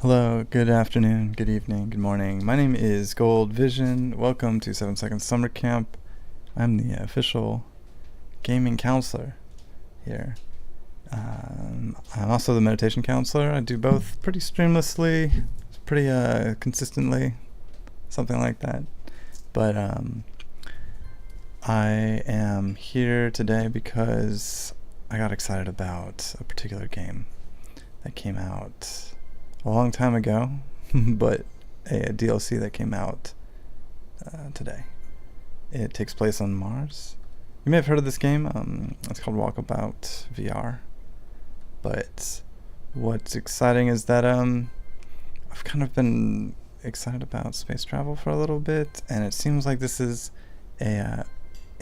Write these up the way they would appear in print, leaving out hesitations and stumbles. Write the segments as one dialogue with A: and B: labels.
A: Hello, good afternoon, good evening, good morning. My name is Gold Vision. Welcome to 7 Seconds Summer Camp. I'm the official gaming counselor here. I'm also the meditation counselor. I do both pretty streamlessly, pretty consistently, something like that. But I am here today because I got excited about a particular game that came out a long time ago, but a DLC that came out today. It takes place on Mars. You may have heard of this game. It's called Walkabout VR. But what's exciting is that I've kind of been excited about space travel for a little bit, and it seems like this is a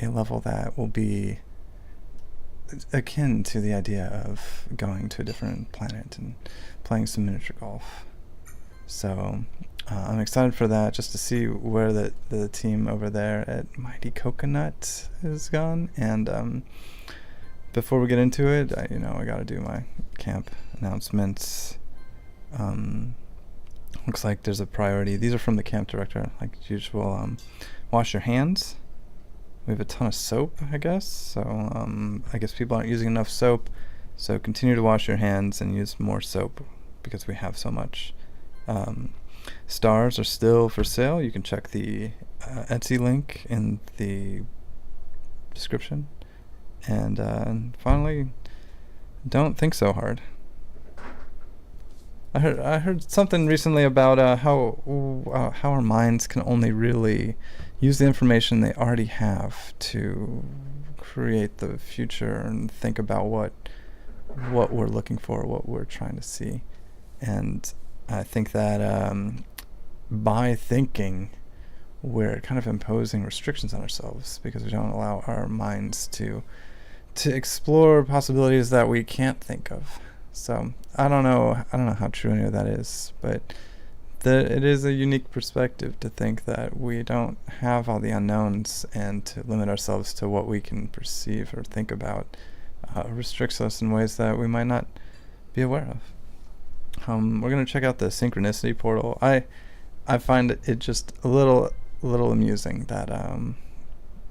A: level that will be akin to the idea of going to a different planet and playing some miniature golf. So I'm excited for that, just to see where the team over there at Mighty Coconut is gone. And before we get into it, I got to do my camp announcements. Looks like there's a priority. These are from the camp director, like usual. Wash your hands. We have a ton of soap, I guess. So I guess people aren't using enough soap. So continue to wash your hands and use more soap because we have so much. Stars are still for sale. You can check the Etsy link in the description. And finally, don't think so hard. I heard something recently about how our minds can only really use the information they already have to create the future and think about what we're looking for, what we're trying to see. And I think that by thinking, we're kind of imposing restrictions on ourselves because we don't allow our minds to explore possibilities that we can't think of. So I don't know how true any of that is, but it is a unique perspective to think that we don't have all the unknowns, and to limit ourselves to what we can perceive or think about restricts us in ways that we might not be aware of. We're going to check out the synchronicity portal. I find it just a little amusing that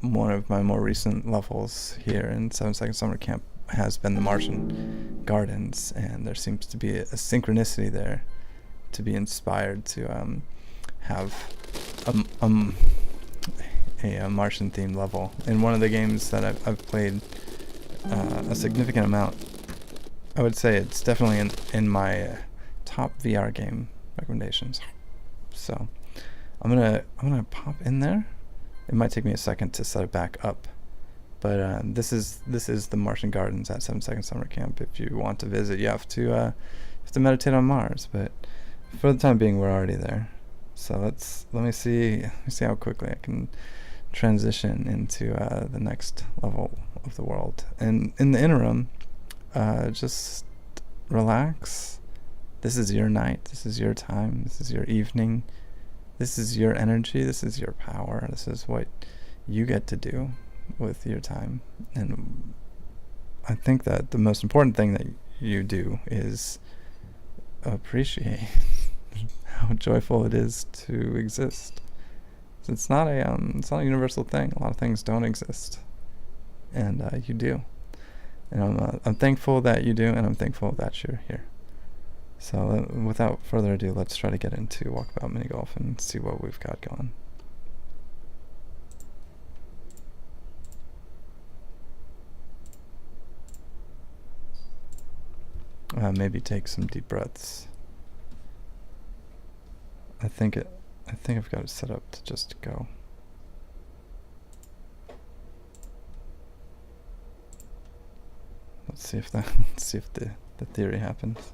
A: one of my more recent levels here in 7 Seconds Summer Camp has been the Martian Gardens, and there seems to be a synchronicity there to be inspired to have a Martian themed level in one of the games that I've played a significant amount. I would say it's definitely in my top VR game recommendations. So I'm gonna pop in there. It might take me a second to set it back up, but this is the Martian Gardens at 7 Seconds Summer Camp. If you want to visit, you have to meditate on Mars, but for the time being, we're already there. So let me see how quickly I can transition into the next level of the world. And in the interim, just relax. This is your night. This is your time. This is your evening. This is your energy. This is your power. This is what you get to do with your time. And I think that the most important thing that you do is appreciate how joyful it is to exist. It's not a universal thing. A lot of things don't exist, and you do. And I'm thankful that you do, and I'm thankful that you're here. So without further ado, let's try to get into Walkabout Mini Golf and see what we've got going. Maybe take some deep breaths. I think I've got it set up to just go. Let's see if the theory happens.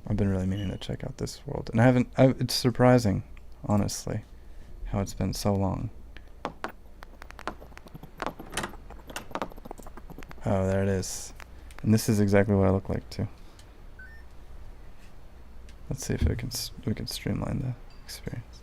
A: I've been really meaning to check out this world, and it's surprising, honestly, how it's been so long. Oh, there it is. And this is exactly what I look like too. Let's see if we can streamline the experience.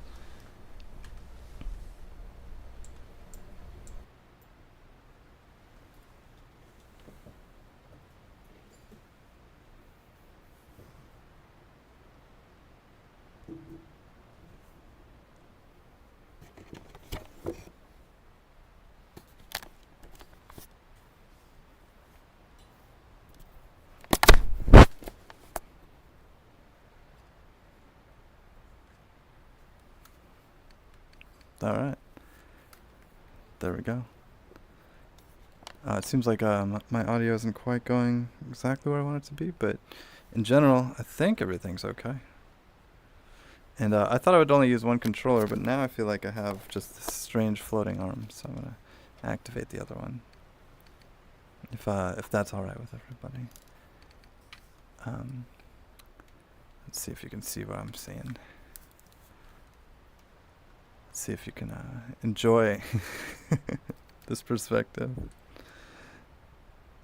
A: All right. There we go. It seems like my audio isn't quite going exactly where I want it to be, but in general, I think everything's okay. And I thought I would only use one controller, but now I feel like I have just this strange floating arm, so I'm going to activate the other one. If that's alright with everybody. Let's see if you can see what I'm seeing. Let's see if you can enjoy this perspective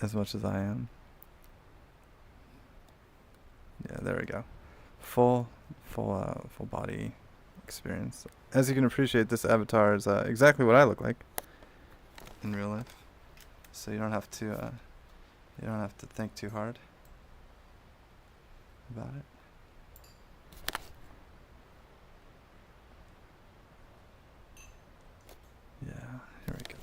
A: as much as I am. Yeah, there we go. Full body experience. As you can appreciate, this avatar is exactly what I look like in real life. So you don't have to think too hard about it. Yeah, here we go.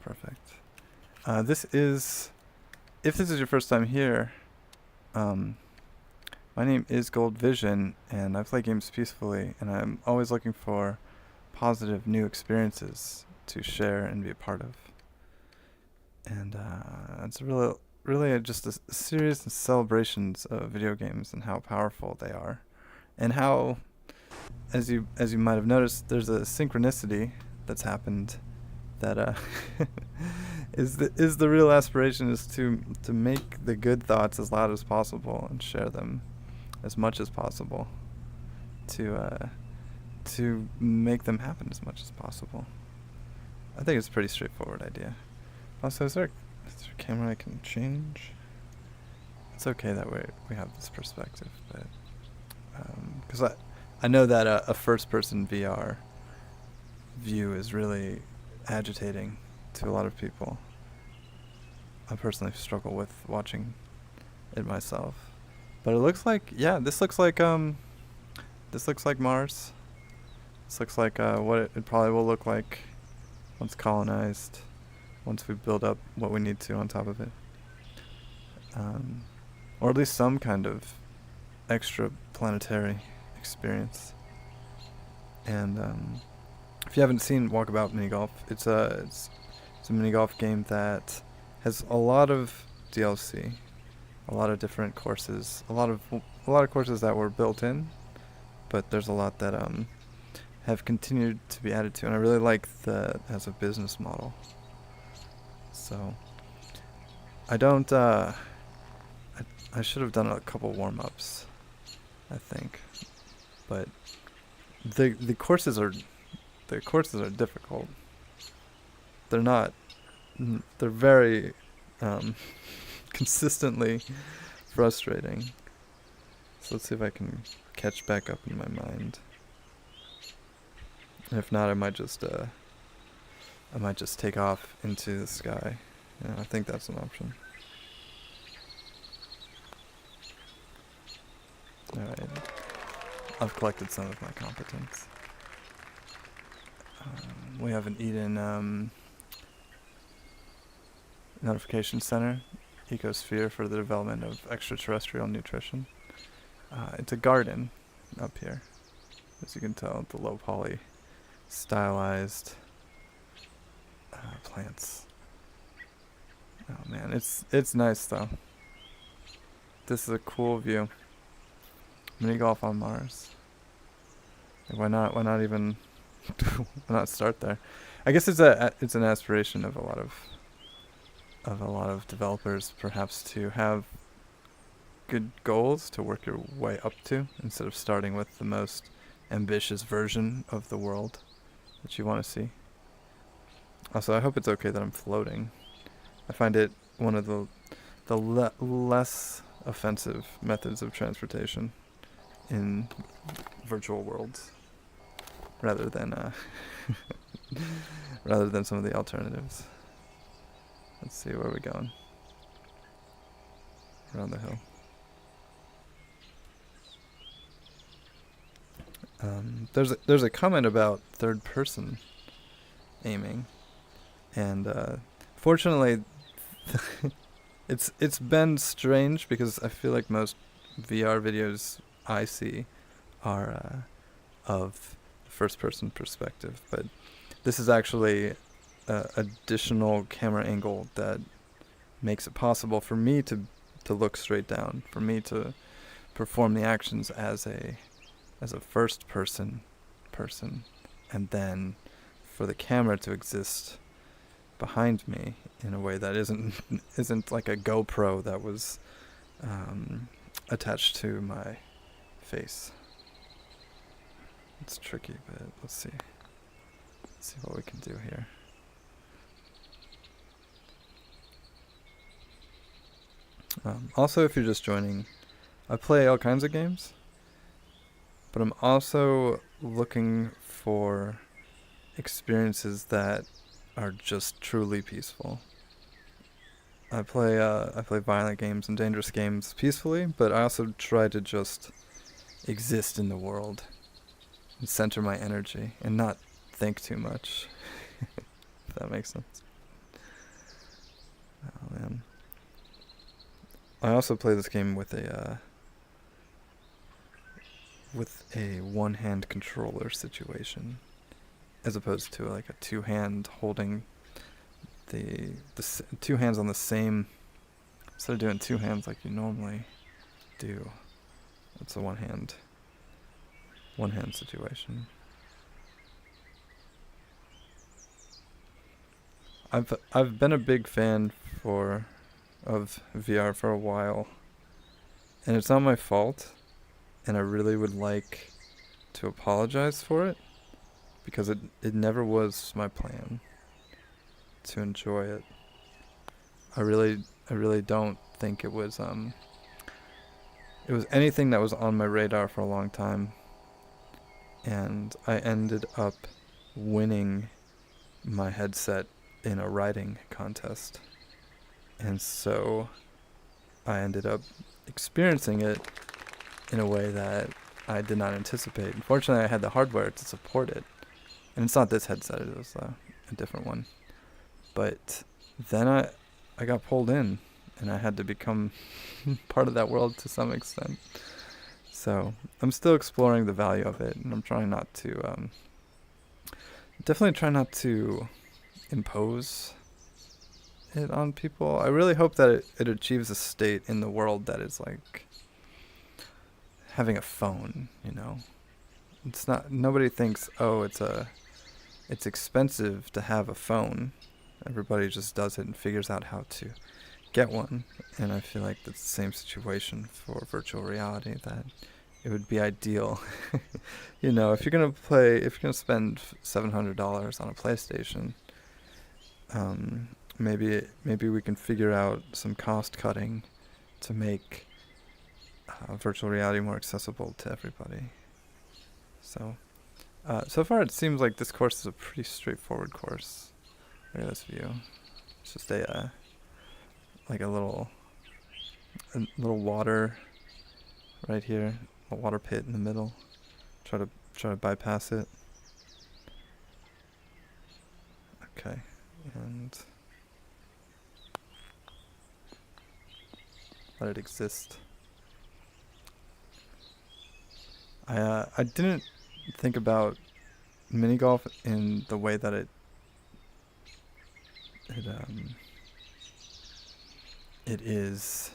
A: Perfect. If this is your first time here, my name is Gold Vision, and I play games peacefully, and I'm always looking for positive new experiences to share and be a part of. And it's really just a series of celebrations of video games and how powerful they are, and how, as you might have noticed, there's a synchronicity that's happened that is the real aspiration is to make the good thoughts as loud as possible and share them as much as possible to make them happen as much as possible. I think it's a pretty straightforward idea. Also, is there a camera I can change? It's okay that we have this perspective, but because I know that a first-person VR view is really agitating to a lot of people. I personally struggle with watching it myself, but it looks like this looks like Mars. This looks like what it probably will look like once colonized, once we build up what we need to on top of it, or at least some kind of extra planetary experience. And if you haven't seen Walkabout mini golf, it's a mini golf game that has a lot of DLC, a lot of different courses, a lot of courses that were built in, but there's a lot that have continued to be added to, and I really like that as a business model. So I don't I should have done a couple warm-ups, I think, but the courses are difficult. They're very consistently frustrating. So let's see if I can catch back up in my mind. And if not, I might just take off into the sky. Yeah, I think that's an option. Alright. I've collected some of my competence. We have an Eden notification center, ecosphere for the development of extraterrestrial nutrition. It's a garden up here, as you can tell, the low poly stylized plants. Oh man, it's nice though. This is a cool view. Mini golf on Mars. Like, why not even why not start there? I guess it's an aspiration of a lot of developers, perhaps, to have good goals to work your way up to, instead of starting with the most ambitious version of the world that you want to see. Also, I hope it's okay that I'm floating. I find it one of the less offensive methods of transportation in virtual worlds, rather than some of the alternatives. Let's see, where are we going? Around the hill. There's a comment about third person aiming, and fortunately, it's been strange because I feel like most VR videos I see are of first person perspective, but this is actually additional camera angle that makes it possible for me to look straight down, for me to perform the actions as a first person, and then for the camera to exist behind me in a way that isn't like a GoPro that was attached to my face. It's tricky, but let's see what we can do here. Also, if you're just joining, I play all kinds of games, but I'm also looking for experiences that are just truly peaceful. I play violent games and dangerous games peacefully, but I also try to just exist in the world and center my energy and not think too much. If that makes sense. Oh man. I also play this game with a one-hand controller situation, as opposed to like a two-hand holding the two hands on the same. Instead of doing two hands like you normally do, it's a one-hand situation. I've been a big fan of VR for a while, and it's not my fault, and I really would like to apologize for it, because it never was my plan to enjoy it. I really don't think it was anything that was on my radar for a long time, and I ended up winning my headset in a writing contest. And so I ended up experiencing it in a way that I did not anticipate. Unfortunately, I had the hardware to support it. And it's not this headset, it was a different one. But then I got pulled in, and I had to become part of that world to some extent. So I'm still exploring the value of it, and I'm trying not to, definitely try not to impose it on people. I really hope that it achieves a state in the world that is like having a phone, you know. It's not, nobody thinks, oh, it's expensive to have a phone. Everybody just does it and figures out how to get one. And I feel like that's the same situation for virtual reality, that it would be ideal. You know, if you're gonna spend $700 on a PlayStation, maybe we can figure out some cost cutting to make virtual reality more accessible to everybody. So far it seems like this course is a pretty straightforward course. Look at this view. It's just a little water right here, a water pit in the middle. Try to bypass it. Okay, and let it exist. I didn't think about mini golf in the way that it is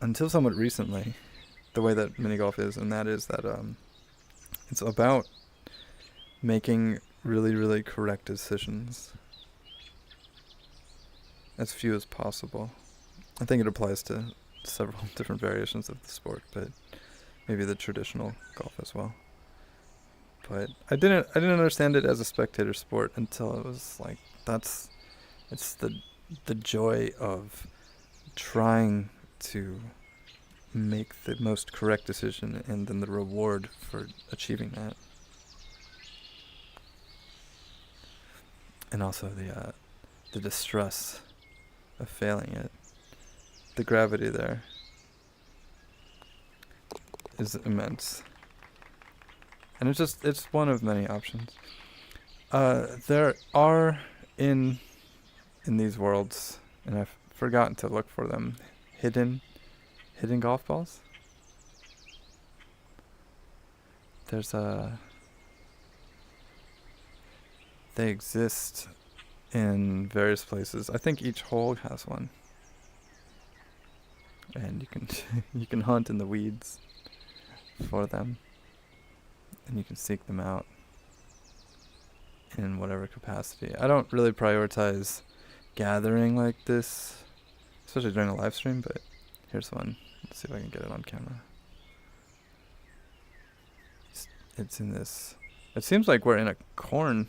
A: until somewhat recently, the way that mini golf is, and that is that it's about making really, really correct decisions, as few as possible. I think it applies to several different variations of the sport, but maybe the traditional golf as well. But I didn't understand it as a spectator sport until it was like, it's the joy of trying to make the most correct decision, and then the reward for achieving that. And also the distress of failing it. The gravity there is immense. And it's one of many options. There are in these worlds, and I've forgotten to look for them, hidden golf balls. They exist in various places. I think each hole has one. And you can you can hunt in the weeds for them. And you can seek them out in whatever capacity. I don't really prioritize gathering like this, especially during a live stream, but here's one. Let's see if I can get it on camera. It's in this. It seems like we're in a corn.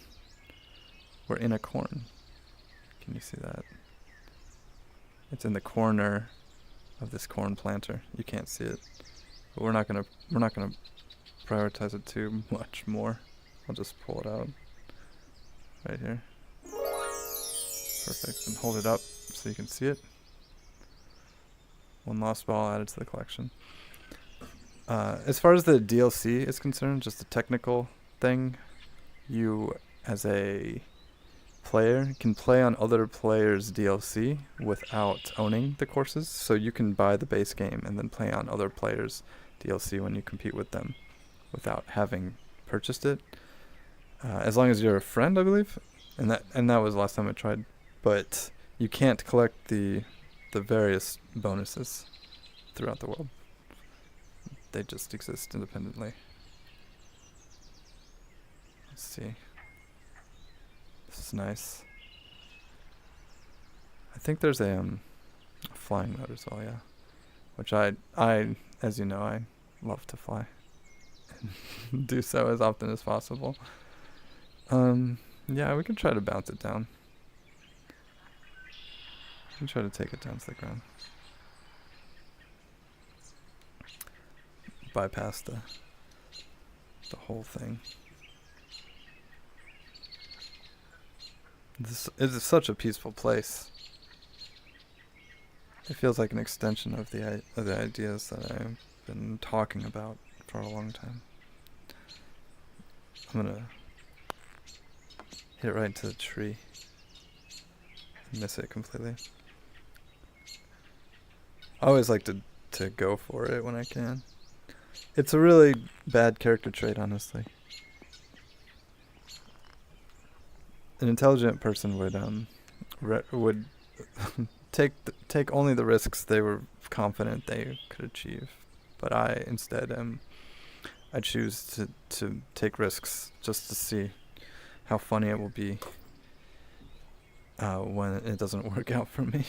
A: We're in a corn. Can you see that? It's in the corner of this corn planter. You can't see it, but we're not gonna prioritize it too much more. I'll just pull it out right here. Perfect. And hold it up so you can see it. One lost ball added to the collection. As far as the DLC is concerned, just the technical thing, you as a player can play on other players' DLC without owning the courses. So you can buy the base game and then play on other players' DLC when you compete with them without having purchased it. As long as you're a friend, I believe. And that was the last time I tried. But you can't collect the various bonuses throughout the world. They just exist independently. Let's see. This is nice. I think there's a flying mode as well, yeah. Which I as you know, I love to fly. And do so as often as possible. Yeah, we can try to bounce it down. We can try to take it down to the ground. Bypass the whole thing. This is such a peaceful place. It feels like an extension of the ideas that I've been talking about for a long time. I'm gonna hit it right into the tree and miss it completely. I always like to go for it when I can. It's a really bad character trait, honestly. An intelligent person would take only the risks they were confident they could achieve. But I instead I choose to take risks just to see how funny it will be when it doesn't work out for me.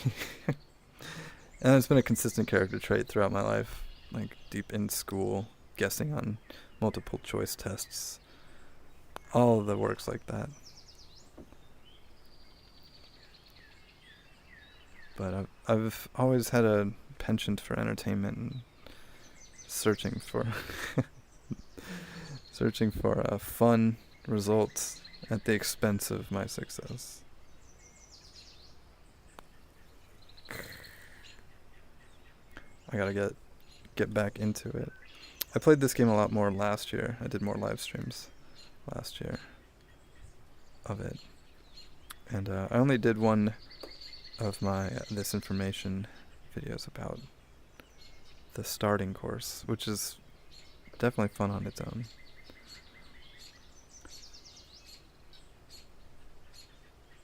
A: And it's been a consistent character trait throughout my life, like deep in school, guessing on multiple choice tests. All of the works like that. But I've always had a penchant for entertainment and searching for fun results at the expense of my success. I gotta get back into it. I played this game a lot more last year. I did more live streams last year of it. And I only did one of my this information videos about the starting course, which is definitely fun on its own.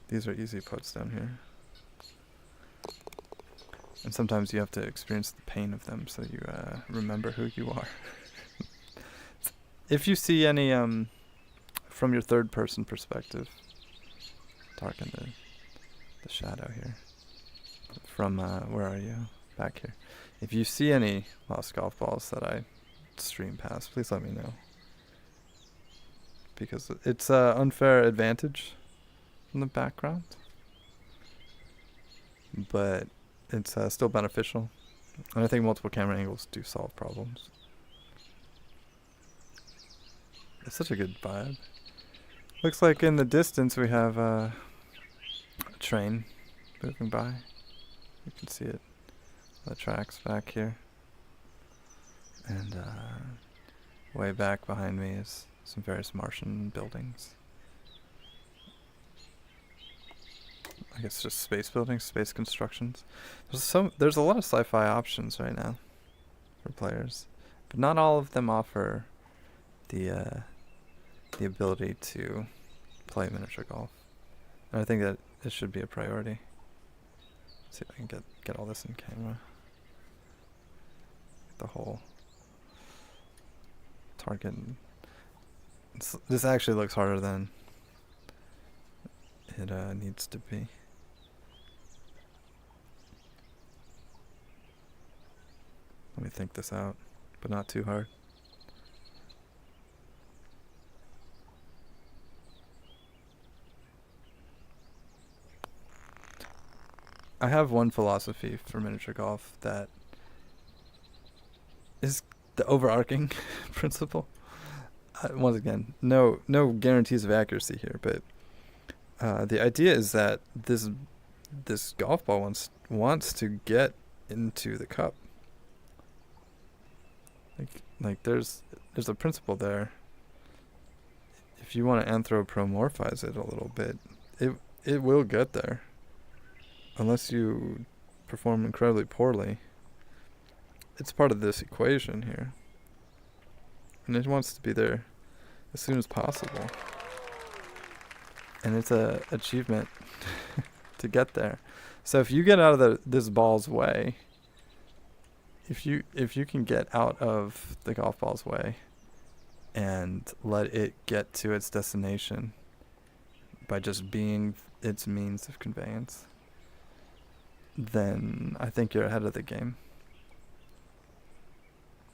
A: These are easy putts down here. And sometimes you have to experience the pain of them so you remember who you are. If you see any, from your third person perspective, darken the shadow here. From, where are you? Back here. If you see any lost golf balls that I stream past, please let me know. Because it's an unfair advantage in the background. But it's still beneficial. And I think multiple camera angles do solve problems. It's such a good vibe. Looks like in the distance we have A train moving by. You can see it. The tracks back here. And way back behind me is some various Martian buildings. I guess just space buildings, space constructions. There's a lot of sci-fi options right now for players, but not all of them offer the ability to play miniature golf. And I think that it should be a priority. Let's see if I can get all this in camera. The whole target. This actually looks harder than it needs to be. Let me think this out, but not too hard. I have one philosophy for miniature golf that is the overarching principle. Once again, no guarantees of accuracy here, but the idea is that this golf ball wants to get into the cup. Like there's a principle there. If you want to anthropomorphize it a little bit, it will get there. Unless you perform incredibly poorly. It's part of this equation here. And it wants to be there as soon as possible. And it's a achievement to get there. So if you get out of this ball's way, if you can get out of the golf ball's way and let it get to its destination by just being its means of conveyance, then I think you're ahead of the game.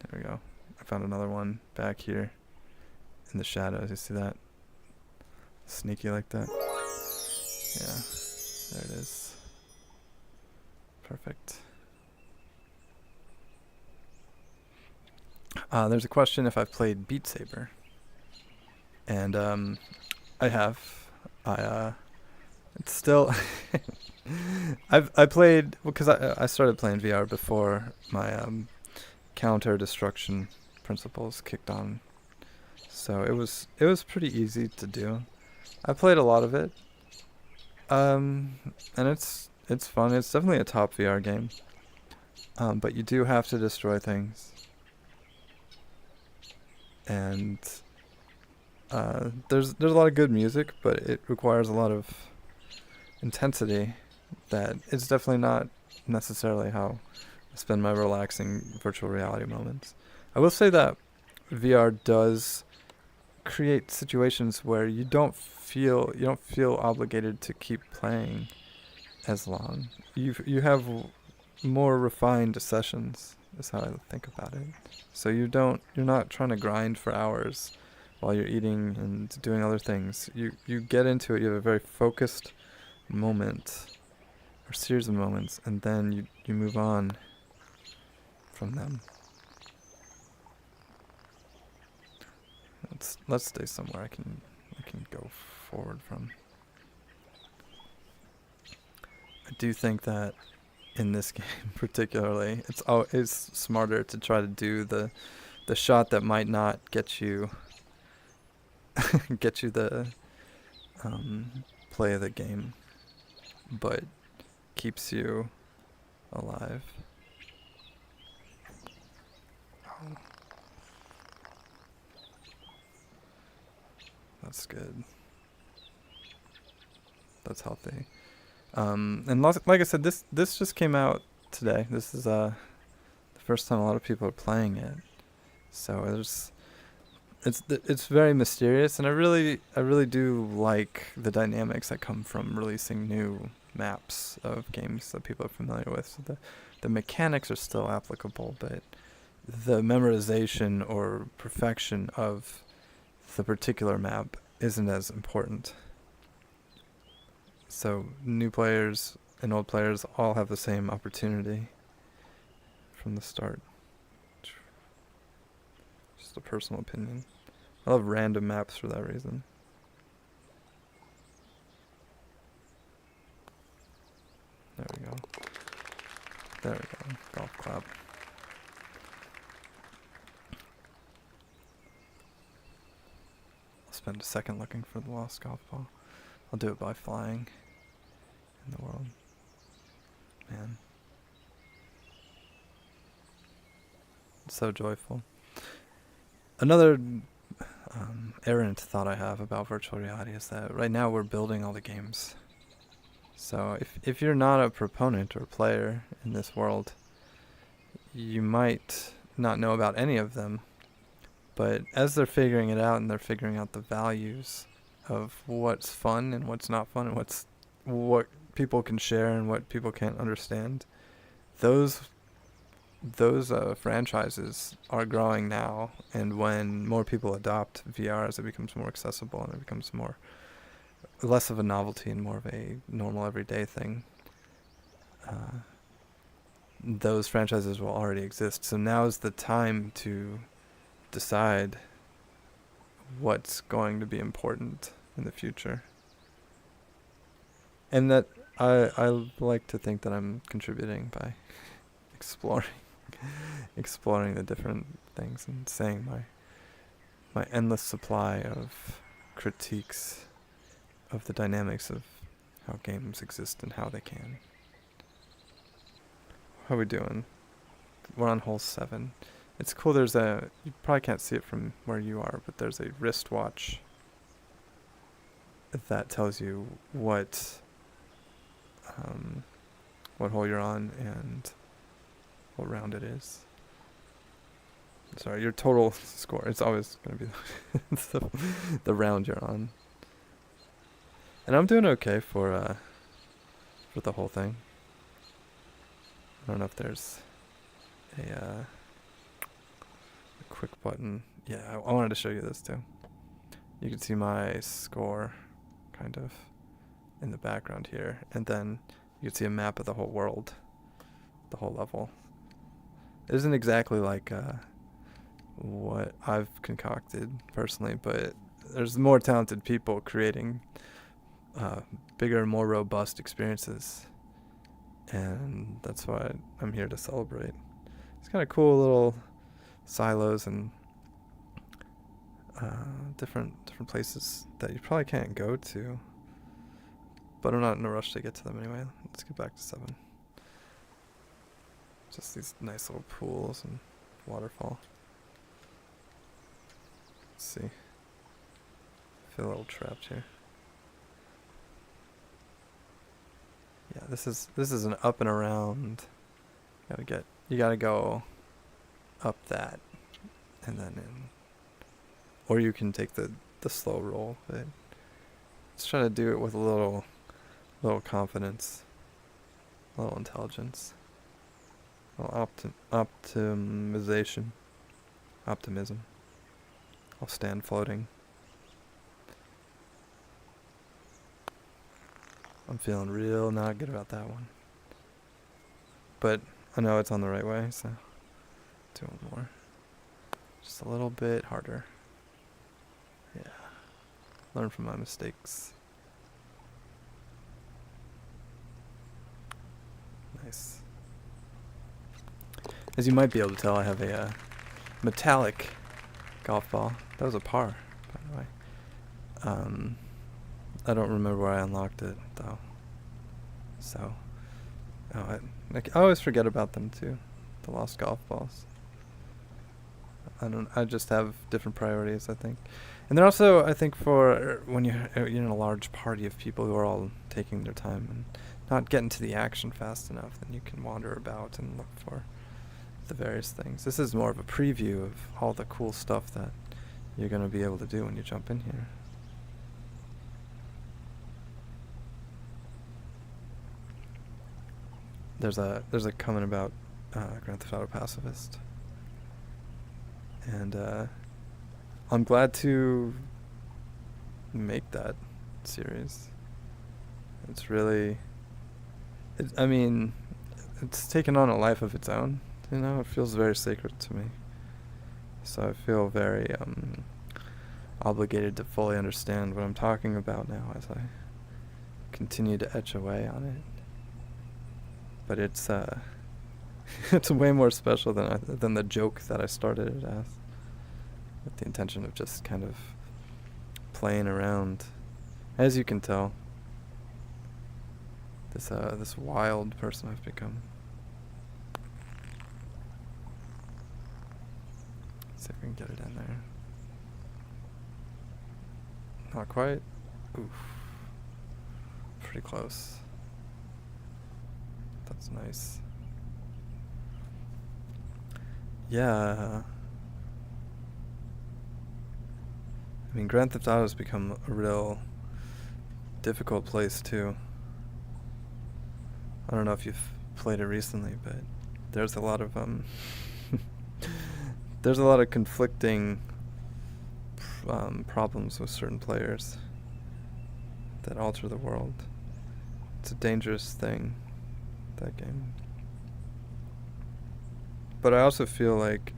A: There we go. I found another one back here in the shadows. You see that? Sneaky like that. Yeah. There it is. Perfect. There's a question if I've played Beat Saber. And I have. It's still I played because I started playing VR before my counter destruction principles kicked on, so it was pretty easy to do. I played a lot of it, and it's fun. It's definitely a top VR game, but you do have to destroy things, and there's a lot of good music, but it requires a lot of intensity. That it's definitely not necessarily how I spend my relaxing virtual reality moments. I will say that VR does create situations where you don't feel obligated to keep playing as long. You have more refined sessions is how I think about it. So you're not trying to grind for hours while you're eating and doing other things. You get into it, you have a very focused moment or series of moments, and then you move on from them. Let's stay somewhere I can go forward from. I do think that in this game particularly, it's smarter to try to do the shot that might not get you the play of the game, but keeps you alive. That's good. That's healthy. And like I said, this just came out today. This is the first time a lot of people are playing it. So it's very mysterious, and I really do like the dynamics that come from releasing new maps of games that people are familiar with. So the mechanics are still applicable, but the memorization or perfection of the particular map isn't as important. So new players and old players all have the same opportunity from the start. Just a personal opinion. I love random maps for that reason. There we go. There we go. Golf clap. I'll spend a second looking for the lost golf ball. I'll do it by flying in the world. Man. It's so joyful. Another errant thought I have about virtual reality is that right now we're building all the games. So if you're not a proponent or player in this world, you might not know about any of them. But as they're figuring it out and they're figuring out the values of what's fun and what's not fun and what people can share and what people can't understand, those franchises are growing now. And when more people adopt VR, as it becomes more accessible and it becomes less of a novelty and more of a normal everyday thing, those franchises will already exist. So now's the time to decide what's going to be important in the future. And that I like to think that I'm contributing by exploring the different things and saying my endless supply of critiques of the dynamics of how games exist and how they can. How are we doing? We're on hole 7. It's cool, you probably can't see it from where you are, but there's a wristwatch that tells you what hole you're on and what round it is. Sorry, your total score. It's always going to be the round you're on. And I'm doing okay for the whole thing. I don't know if there's a quick button. Yeah, I wanted to show you this too. You can see my score kind of in the background here, and then you can see a map of the whole world, the whole level. It isn't exactly like what I've concocted personally, but there's more talented people creating bigger, more robust experiences, and that's why I'm here to celebrate. It's kind of cool little silos and different places that you probably can't go to, but I'm not in a rush to get to them anyway. Let's get back to 7. Just these nice little pools and waterfall. Let's see. I feel a little trapped here. Yeah, this is an up and around. You gotta go up that and then in. Or you can take the slow roll, but let's try to do it with a little confidence, a little intelligence, a little optimism. I'll stand floating. I'm feeling real not good about that one. But I know it's on the right way, so do one more. Just a little bit harder. Yeah. Learn from my mistakes. Nice. As you might be able to tell, I have a metallic golf ball. That was a par, by the way. I don't remember where I unlocked it, though. So, I always forget about them, too. The lost golf balls. I just have different priorities, I think. And they're also, I think, for when you're in a large party of people who are all taking their time and not getting to the action fast enough, then you can wander about and look for the various things. This is more of a preview of all the cool stuff that you're going to be able to do when you jump in here. There's a comment about Grand Theft Auto Pacifist, and I'm glad to make that series. It's really, it's taken on a life of its own. You know, it feels very sacred to me. So I feel very obligated to fully understand what I'm talking about now as I continue to etch away on it. but it's it's way more special than the joke that I started it as, with the intention of just kind of playing around. As you can tell, this wild person I've become. See if we can get it in there. Not quite. Oof. Pretty close. That's nice. Yeah. I mean, Grand Theft Auto has become a real difficult place too. I don't know if you've played it recently, but there's a lot of there's a lot of conflicting problems with certain players that alter the world. It's a dangerous thing, that game. But I also feel like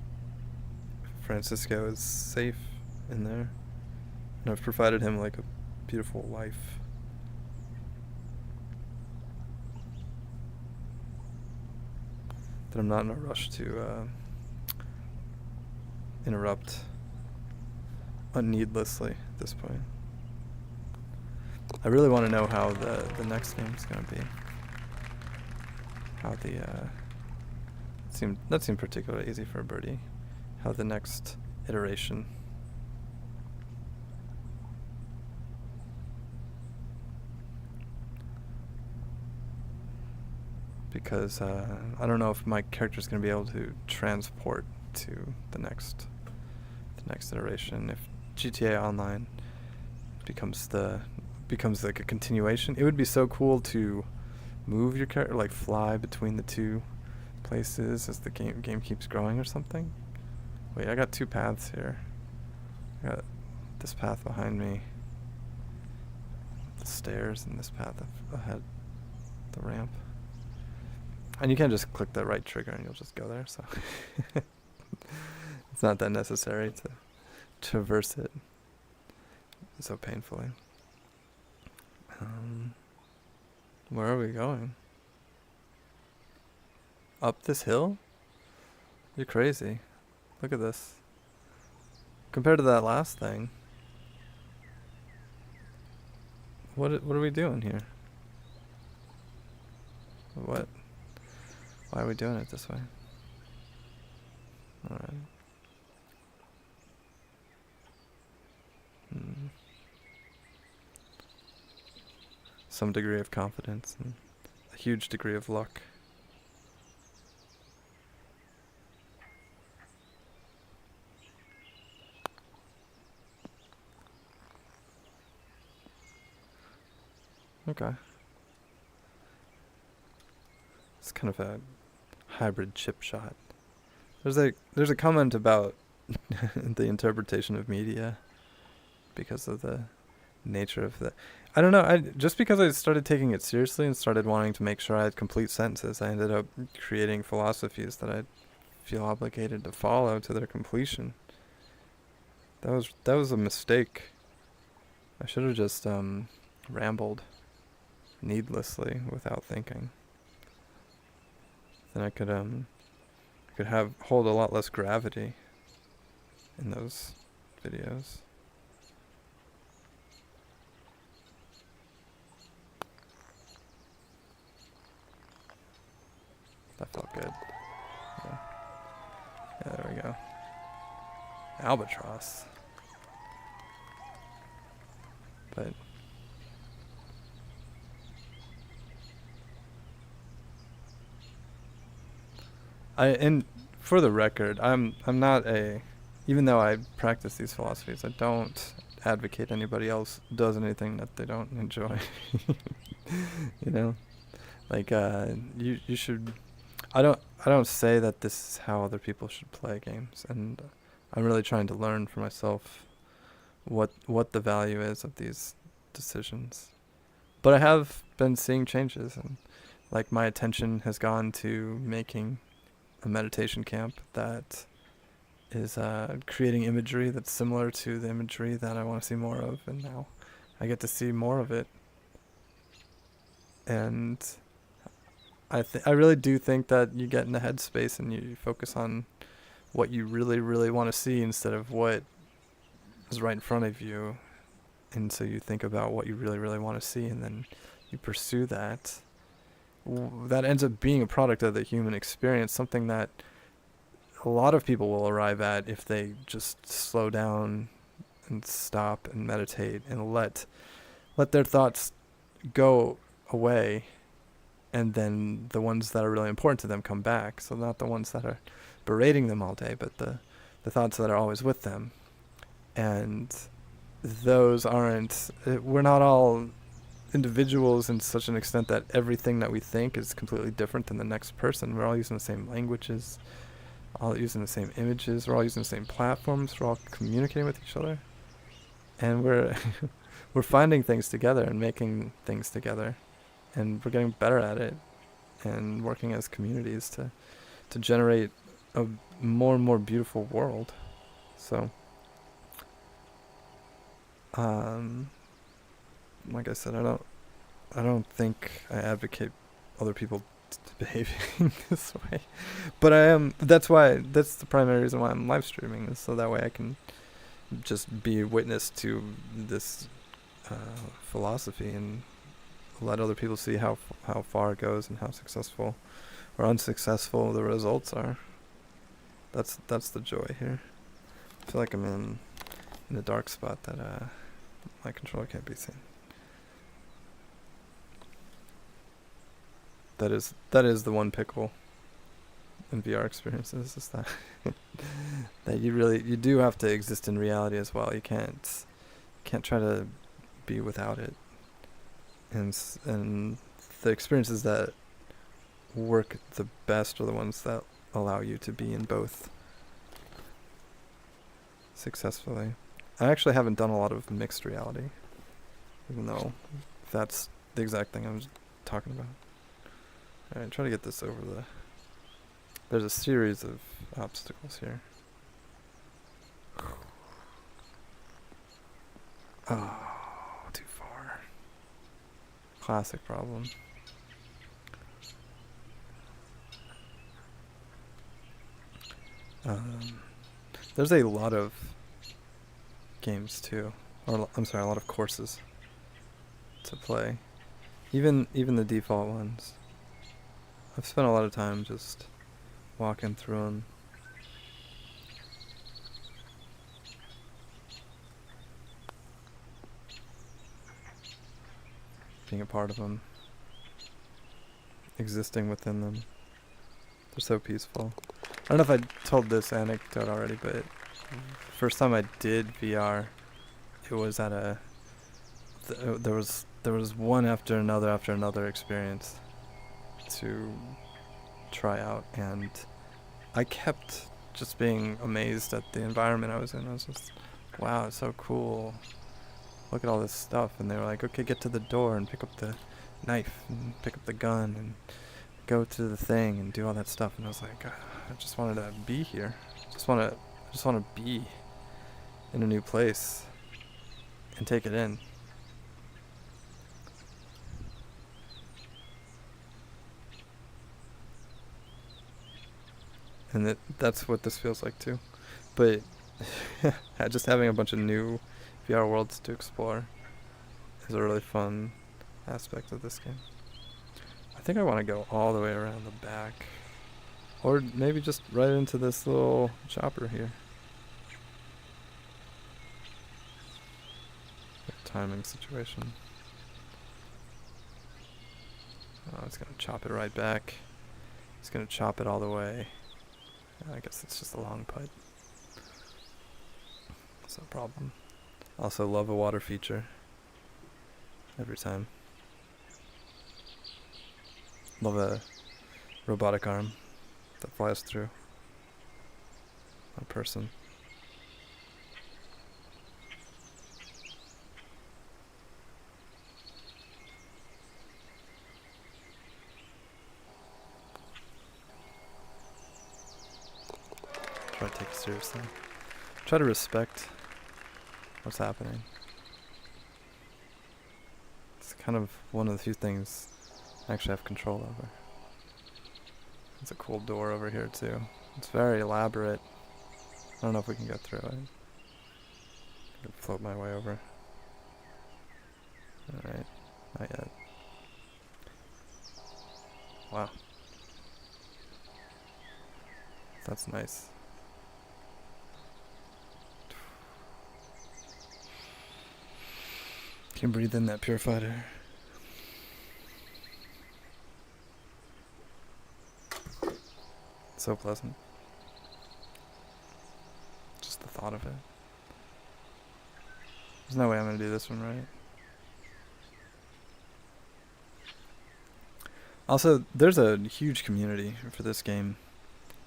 A: Francisco is safe in there, and I've provided him like a beautiful life. That I'm not in a rush to interrupt needlessly at this point. I really want to know how the next game's gonna be. How the that seemed particularly easy for a birdie. How the next iteration. Because I don't know if my character's gonna be able to transport to the next iteration. If GTA Online becomes like a continuation, it would be so cool to move your character, like fly between the two places as the game keeps growing or something. Wait, I got two paths here. I got this path behind me, the stairs, and this path ahead, the ramp. And you can just click the right trigger and you'll just go there, so it's not that necessary to traverse it so painfully. Where are we going? Up this hill? You're crazy. Look at this. Compared to that last thing. What are we doing here? What? Why are we doing it this way? Alright. Some degree of confidence and a huge degree of luck. Okay. It's kind of a hybrid chip shot. There's a comment about the interpretation of media because of the nature of the... I don't know, just because I started taking it seriously and started wanting to make sure I had complete sentences, I ended up creating philosophies that I feel obligated to follow to their completion. That was a mistake. I should have just rambled needlessly without thinking. Then I could hold a lot less gravity in those videos. That felt good. Yeah, there we go. Albatross. But and for the record, I'm not even though I practice these philosophies, I don't advocate anybody else does anything that they don't enjoy. You know? Like you should... I don't say that this is how other people should play games, and I'm really trying to learn for myself what the value is of these decisions. But I have been seeing changes, and like my attention has gone to making a meditation camp that is creating imagery that's similar to the imagery that I want to see more of, and now I get to see more of it. And I really do think that you get in a headspace and you focus on what you really, really want to see instead of what is right in front of you. And so you think about what you really, really want to see, and then you pursue that. That ends up being a product of the human experience, something that a lot of people will arrive at if they just slow down and stop and meditate and let their thoughts go away, and then the ones that are really important to them come back. So not the ones that are berating them all day, but the thoughts that are always with them. And those aren't, we're not all individuals in such an extent that everything that we think is completely different than the next person. We're all using the same languages, all using the same images, we're all using the same platforms, we're all communicating with each other. And we're we're finding things together and making things together, and we're getting better at it and working as communities to generate a more and more beautiful world. So like I said, I don't think I advocate other people behaving this way, but I am. That's the primary reason why I'm live streaming, is so that way I can just be a witness to this philosophy and let other people see how far it goes and how successful or unsuccessful the results are. That's the joy here. I feel like I'm in a dark spot that my controller can't be seen. That is the one pickle in VR experiences, is that that you do have to exist in reality as well. You can't try to be without it. And the experiences that work the best are the ones that allow you to be in both successfully. I actually haven't done a lot of mixed reality, even though that's the exact thing I was talking about. Alright, try to get this over the... There's a series of obstacles here. Oh, too far. Classic problem. There's a lot of games too, or I'm sorry, a lot of courses to play. Even the default ones. I've spent a lot of time just walking through them. Being a part of them. Existing within them. They're so peaceful. I don't know if I told this anecdote already, but first time I did VR, it was at a... there was one after another experience to try out, and I kept just being amazed at the environment I was in. I was just, wow, it's so cool. Look at all this stuff. And they were like, okay, get to the door and pick up the knife and pick up the gun and go to the thing and do all that stuff. And I was like, I just wanted to be here. I just want to be in a new place and take it in. And that's what this feels like too. But just having a bunch of new VR worlds to explore is a really fun aspect of this game. I think I want to go all the way around the back. Or maybe just right into this little chopper here. Timing situation. Oh, it's going to chop it right back. It's going to chop it all the way. I guess it's just a long putt. That's no problem. Also love a water feature. Every time. Love a robotic arm that flies through a person. Try to take it seriously. Try to respect what's happening. It's kind of one of the few things I actually have control over. It's a cool door over here too. It's very elaborate. I don't know if we can get through it. I could float my way over. Alright, not yet. Wow. That's nice. Can breathe in that purified air. So pleasant. Just the thought of it. There's no way I'm gonna do this one right. Also, there's a huge community for this game,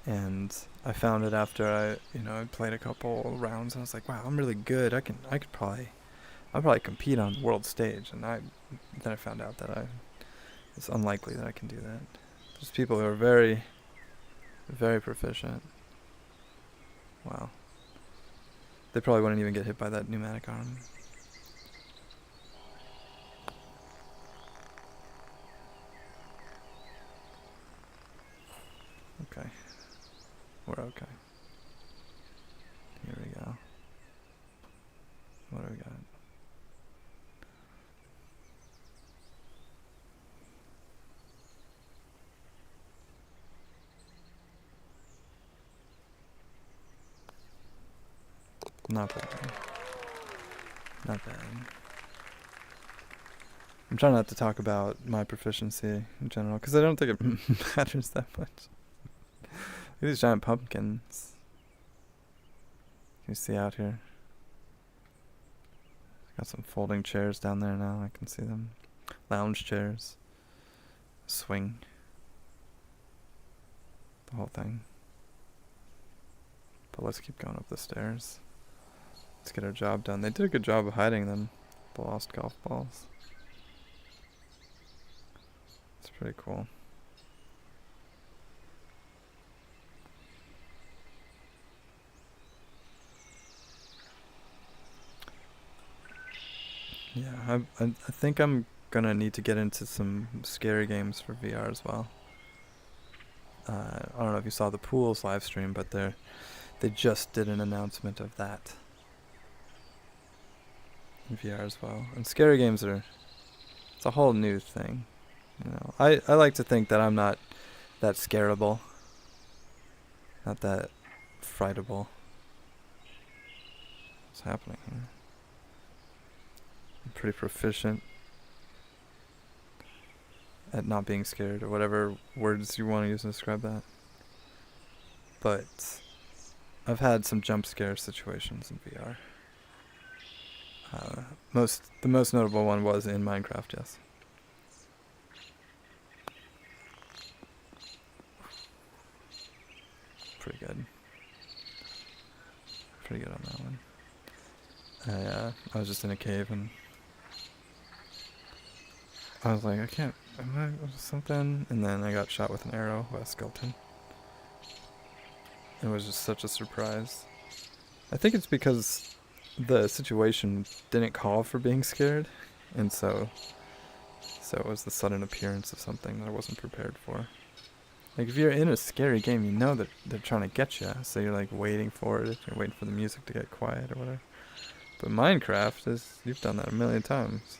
A: and I found it after I played a couple rounds, and I was like, wow, I'm really good. I'll probably compete on the world stage, and then I found out that it's unlikely that I can do that. There's people who are very, very proficient. Wow. They probably wouldn't even get hit by that pneumatic arm. Okay. We're okay. Here we go. What do we got? Not bad. Not bad. I'm trying not to talk about my proficiency in general, because I don't think it matters that much. Look at these giant pumpkins. Can you see out here? Got some folding chairs down there now, I can see them. Lounge chairs. Swing. The whole thing. But let's keep going up the stairs. Let's get our job done. They did a good job of hiding them. The lost golf balls. It's pretty cool. Yeah, I think I'm gonna need to get into some scary games for VR as well. I don't know if you saw the Pools live stream, but they just did an announcement of that in VR as well. And scary games it's a whole new thing. You know, I like to think that I'm not that scareable, not that frightable. What's happening here? I'm pretty proficient at not being scared, or whatever words you want to use to describe that. But I've had some jump scare situations in VR. The most notable one was in Minecraft, yes. Pretty good. Pretty good on that one. I was just in a cave and I was like, am I something? And then I got shot with an arrow by a skeleton. It was just such a surprise. I think it's because the situation didn't call for being scared, and so it was the sudden appearance of something that I wasn't prepared for. Like, if you're in a scary game, you know that they're trying to get you, so you're like waiting for it, you're waiting for the music to get quiet or whatever. But Minecraft you've done that a million times.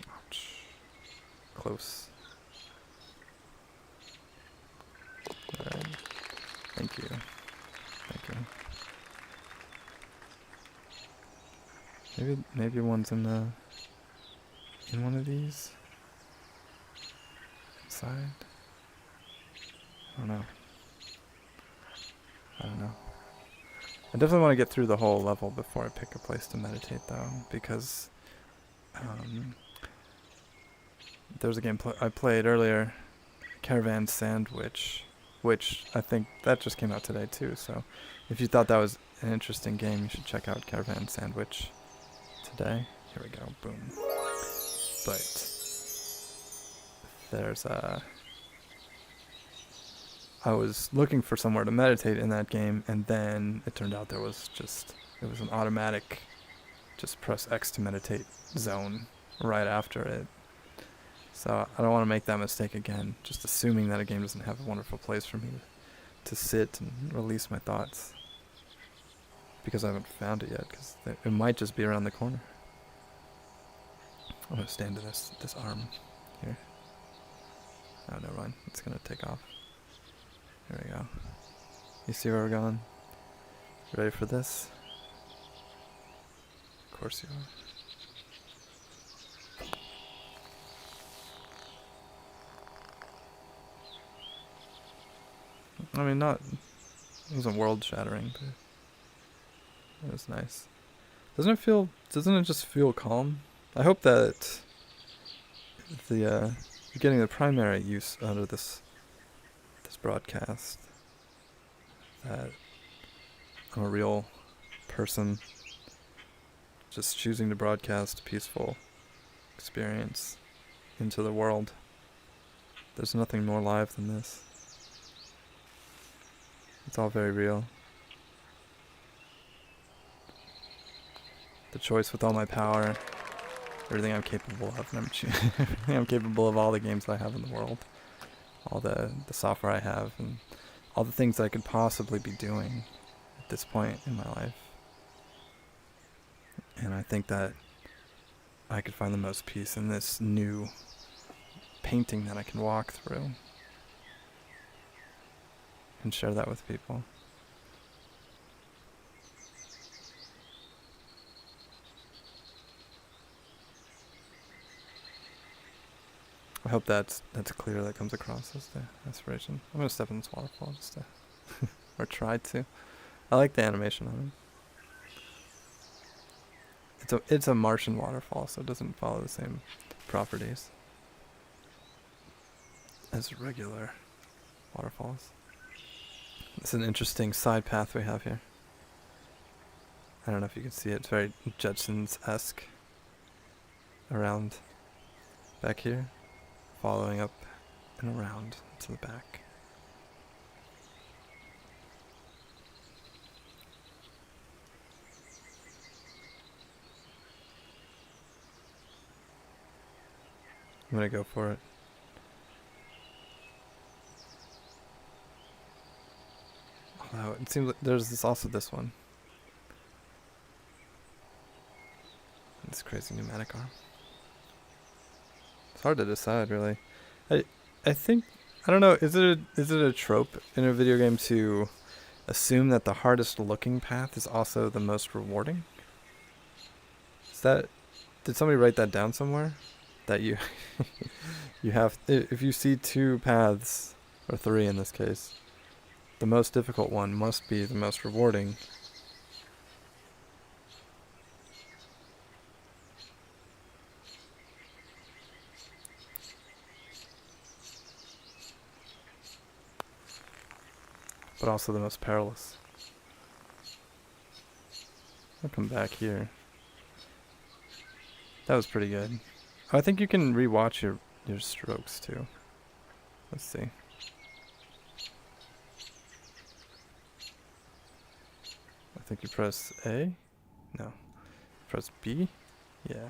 A: Ouch. Close. Alright. Thank you. Maybe one's in one of these? Inside? I don't know. I definitely want to get through the whole level before I pick a place to meditate, though, because there was a game I played earlier, Caravan Sandwich, which I think that just came out today too, so if you thought that was an interesting game, you should check out Caravan Sandwich today. Here we go, boom. But there's I was looking for somewhere to meditate in that game, and then it turned out it was an automatic just press X to meditate zone right after it. So I don't want to make that mistake again, just assuming that a game doesn't have a wonderful place for me to sit and release my thoughts. Because I haven't found it yet, because it might just be around the corner. I'm going to stand in this arm here. Oh, never mind. It's going to take off. There we go. You see where we're going? Ready for this? Of course you are. I mean, it wasn't world shattering, but it was nice. Doesn't it just feel calm? I hope that you're getting the primary use out of this broadcast. That I'm a real person just choosing to broadcast a peaceful experience into the world. There's nothing more live than this. It's all very real. The choice with all my power, everything I'm capable of, and I'm capable of all the games that I have in the world, all the software I have, and all the things that I could possibly be doing at this point in my life. And I think that I could find the most peace in this new painting that I can walk through and share that with people. I hope that's clear, that comes across as the aspiration. I'm going to step in this waterfall just to, or try to. I like the animation on it. It's a Martian waterfall, so it doesn't follow the same properties as regular waterfalls. It's an interesting side path we have here. I don't know if you can see it. It's very Jetsons-esque around back here, following up and around to the back. I'm gonna go for it. Although it seems like there's also this one. This crazy pneumatic arm. It's hard to decide, really. I think, I don't know, is it a trope in a video game to assume that the hardest looking path is also the most rewarding? Did somebody write that down somewhere? That you if you see two paths, or three in this case, the most difficult one must be the most rewarding. But also the most perilous. I'll come back here. That was pretty good. Oh, I think you can rewatch your strokes too. Let's see. I think you press A? No. Press B? Yeah.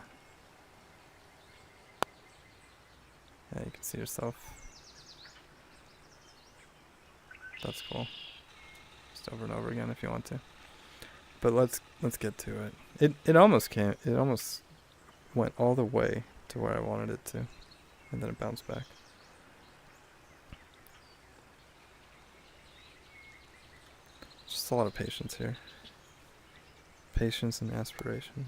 A: Yeah, you can see yourself. That's cool. Just over and over again if you want to. But let's get to it. It almost went all the way to where I wanted it to. And then it bounced back. Just a lot of patience here. Patience and aspiration.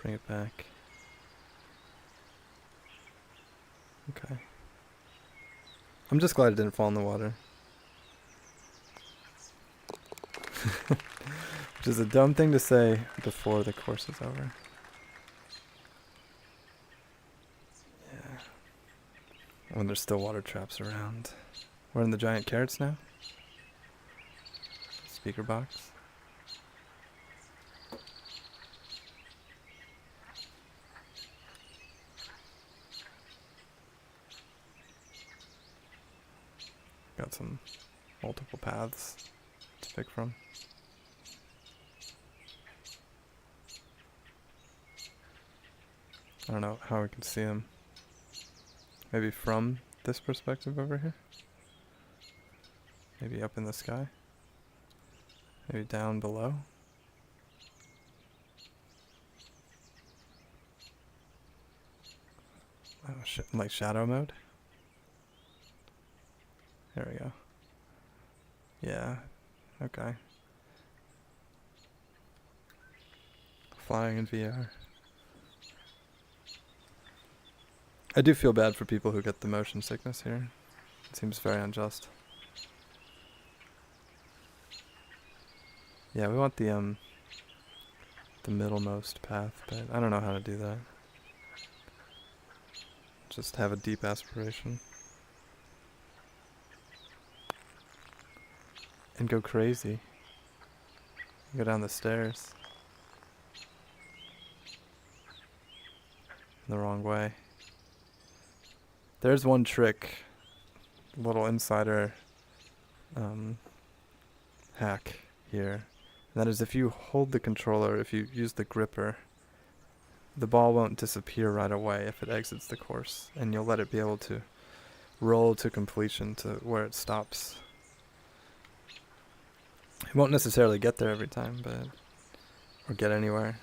A: Bring it back. Okay. I'm just glad it didn't fall in the water. Which is a dumb thing to say before the course is over. Yeah. When there's still water traps around. We're in the giant carrots now. Speaker box. Got some multiple paths to pick from. I don't know how we can see them. Maybe from this perspective over here? Maybe up in the sky? Maybe down below? Oh, like shadow mode? There we go. Yeah, okay. Flying in VR. I do feel bad for people who get the motion sickness here. It seems very unjust. Yeah, we want the middlemost path, but I don't know how to do that. Just have a deep aspiration. And go crazy. Go down the stairs. The wrong way. There's one trick, little insider hack here. And that is if you hold the controller, if you use the gripper, the ball won't disappear right away if it exits the course, and you'll let it be able to roll to completion to where it stops. It won't necessarily get there every time, or get anywhere.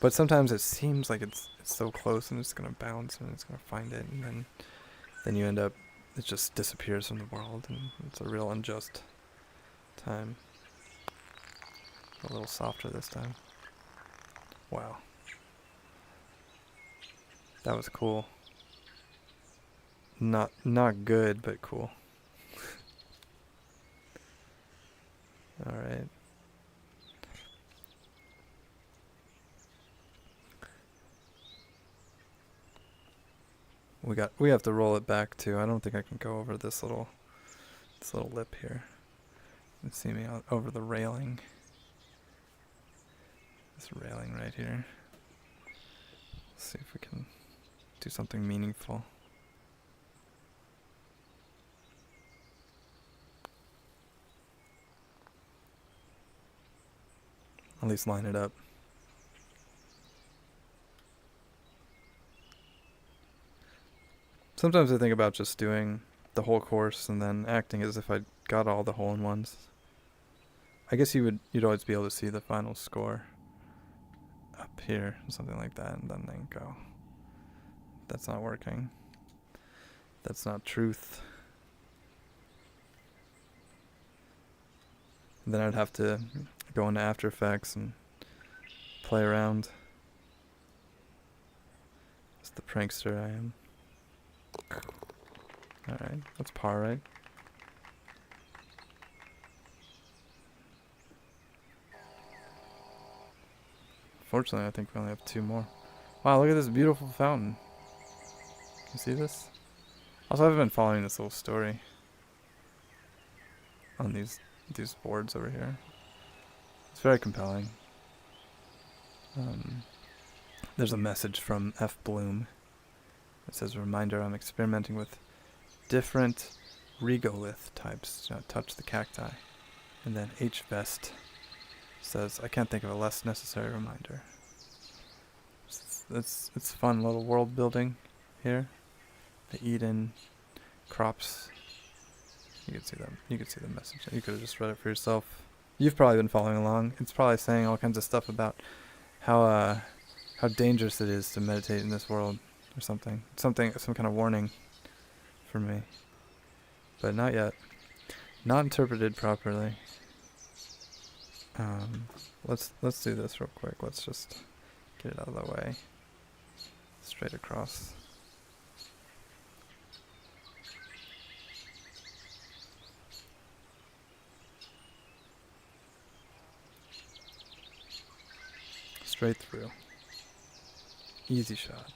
A: But sometimes it seems like it's so close and it's gonna bounce and it's gonna find it, and then you end up, it just disappears from the world, and it's a real unjust time. A little softer this time. Wow. That was cool. Not good, but cool. Alright. We have to roll it back too. I don't think I can go over this little lip here. You can see me over the railing. This railing right here. Let's see if we can do something meaningful. At least line it up. Sometimes I think about just doing the whole course and then acting as if I got all the hole-in-ones. I guess you'd always be able to see the final score up here, something like that, and then go. That's not working. That's not truth. And then I'd have to go into After Effects and play around. It's the prankster I am. Alright, that's par, right? Fortunately, I think we only have 2 more. Wow, look at this beautiful fountain. Can you see this? Also, I've been following this little story on these boards over here. It's very compelling. There's a message from F. Bloom. It says, reminder, I'm experimenting with different regolith types. Do not touch the cacti. And then H. Vest says, I can't think of a less necessary reminder. It's fun little world building here. The Eden crops. You could see them. You could see the message. You could have just read it for yourself. You've probably been following along. It's probably saying all kinds of stuff about how dangerous it is to meditate in this world, or something. Some kind of warning for me. But not yet. Not interpreted properly. Let's do this real quick. Let's just get it out of the way. Straight across. Straight through. Easy shot.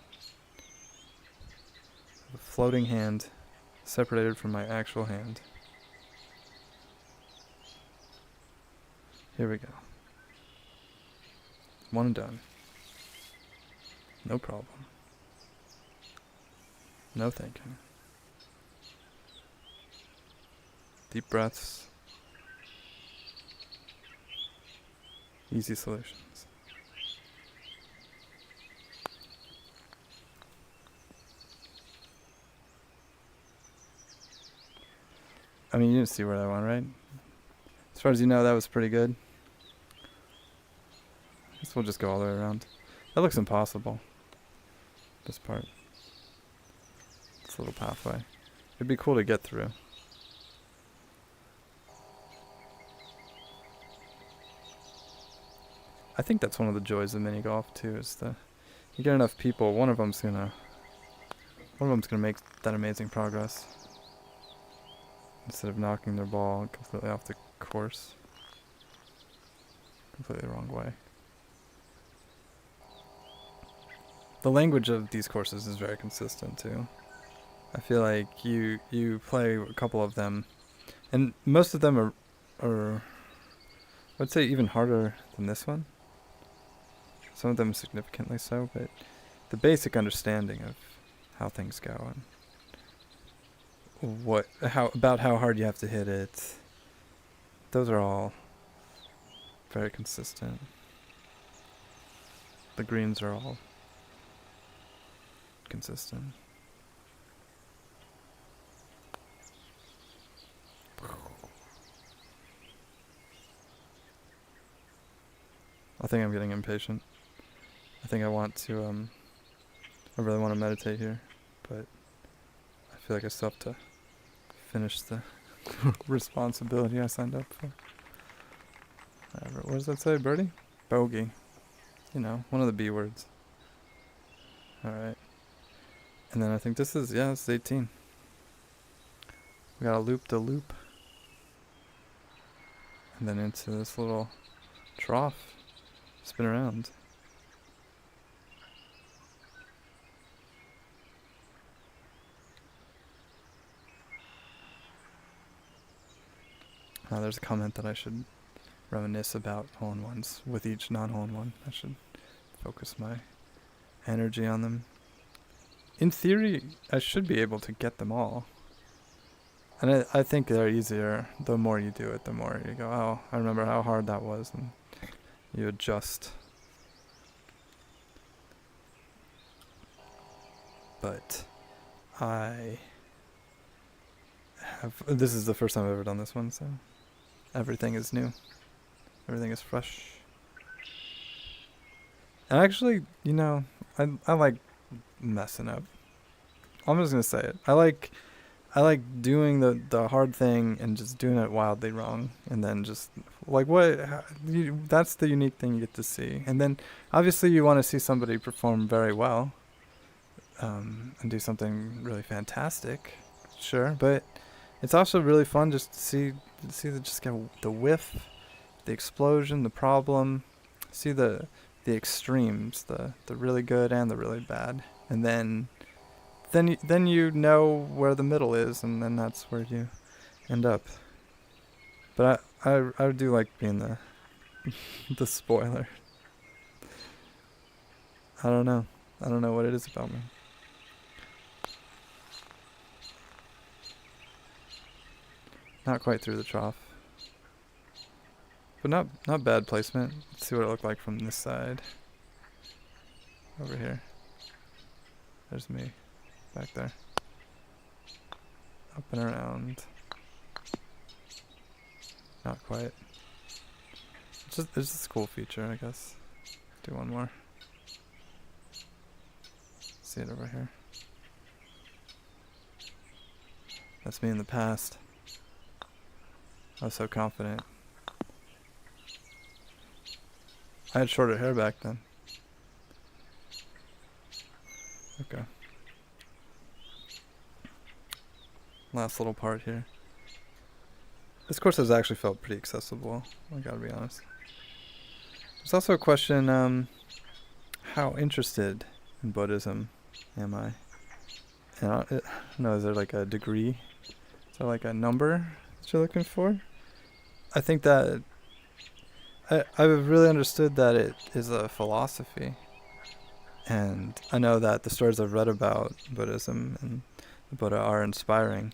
A: The floating hand separated from my actual hand. Here we go. One and done. No problem. No thinking. Deep breaths. Easy solutions. I mean, you didn't see where that went, right? As far as you know, that was pretty good. I guess we'll just go all the way around. That looks impossible. This part. This little pathway. It'd be cool to get through. I think that's one of the joys of mini golf too, is the you get enough people, one of them's gonna make that amazing progress. Instead of knocking their ball completely off the course. Completely the wrong way. The language of these courses is very consistent too. I feel like you play a couple of them, and most of them are I'd say even harder than this one. Some of them significantly so, but the basic understanding of how things go and how hard you have to hit it, those are all very consistent. The greens are all consistent. I think I'm getting impatient. I think I want to, I really want to meditate here, but I feel like I still have to finish the responsibility I signed up for. What does that say, birdie? Bogey. You know, one of the B words. Alright. And then I think this is, it's 18. We gotta loop the loop. And then into this little trough. Spin around. There's a comment that I should reminisce about hole-in-ones with each non-hole-in-one. I should focus my energy on them. In theory, I should be able to get them all. And I think they're easier. The more you do it, the more you go, oh, I remember how hard that was. And you adjust. But this is the first time I've ever done this one, so everything is new. Everything is fresh. And actually, I like messing up. I'm just gonna say it. I like doing the hard thing and just doing it wildly wrong, and then just like that's the unique thing you get to see. And then obviously you want to see somebody perform very well, and do something really fantastic, sure. But it's also really fun just to get the whiff, the explosion, the problem, see the extremes, the really good and the really bad, and then you know where the middle is, and then that's where you end up. But I do like being the spoiler. I don't know what it is about me. Not quite through the trough. But not bad placement. Let's see what it looked like from this side. Over here. There's me. Back there. Up and around. Not quite. It's just a cool feature, I guess. Do one more. See it over here. That's me in the past. I was so confident. I had shorter hair back then. Okay. Last little part here. This course has actually felt pretty accessible, I gotta be honest. There's also a question, how interested in Buddhism am I? And I don't know, is there like a degree? Is there like a number that you're looking for? I think that I've really understood that it is a philosophy. And I know that the stories I've read about Buddhism and the Buddha are inspiring.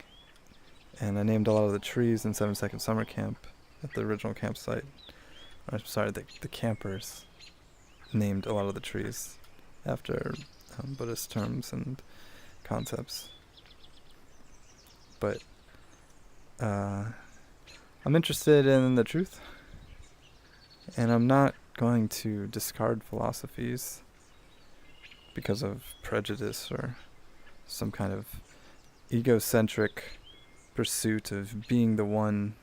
A: And I named a lot of the trees in 7 Second Summer Camp at the original campsite. I'm sorry, the campers named a lot of the trees after Buddhist terms and concepts. But I'm interested in the truth, and I'm not going to discard philosophies because of prejudice or some kind of egocentric pursuit of being the one